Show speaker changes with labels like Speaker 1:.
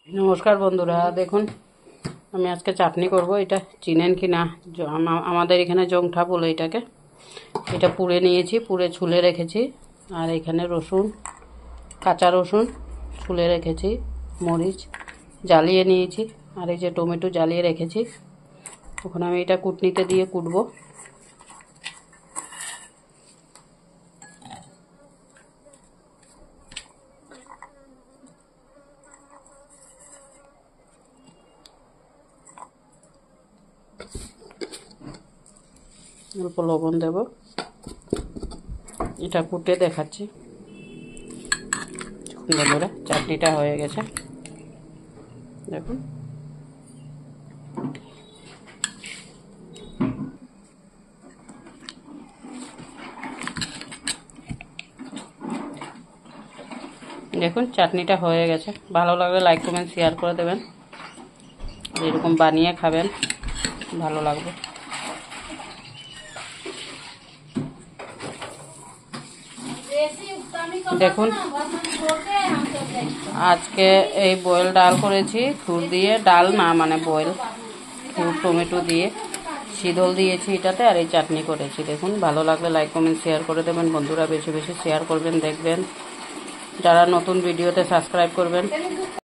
Speaker 1: নমস্কার বন্ধুরা, দেখুন আমি আজকে চাটনি করব। এটা চিনেন কি না, আমাদের এখানে জংঠা বলে এটাকে। এটা পুড়ে নিয়েছি, পুড়ে ছুলে রেখেছি। আর এখানে রসুন, কাঁচা রসুন ছুলে রেখেছি, মরিচ জ্বালিয়ে নিয়েছি, আর এই যে টমেটো জ্বালিয়ে রেখেছি। এখন আমি এটা কুটনিতে দিয়ে কুটবো। অল্প লবণ দেব, এটা কুটে দেখাচ্ছি। বন্ধুরা, চাটনিটা হয়ে গেছে, দেখুন। দেখুন চাটনিটা হয়ে গেছে। ভালো লাগলে লাইক কমেন্ট শেয়ার করে দেবেন। এরকম বানিয়ে খাবেন, ভালো লাগবে। দেখুন আজকে এই বয়েল ডাল করেছি, থুর দিয়ে, ডাল না মানে বয়েল, থুর টমেটো দিয়ে শীতল দিয়েছি এটাতে, আর এই চাটনি করেছি। দেখুন ভালো লাগলে লাইক কমেন্ট শেয়ার করে দেবেন বন্ধুরা, বেশি বেশি শেয়ার করবেন, দেখবেন। যারা নতুন ভিডিওতে সাবস্ক্রাইব করবেন।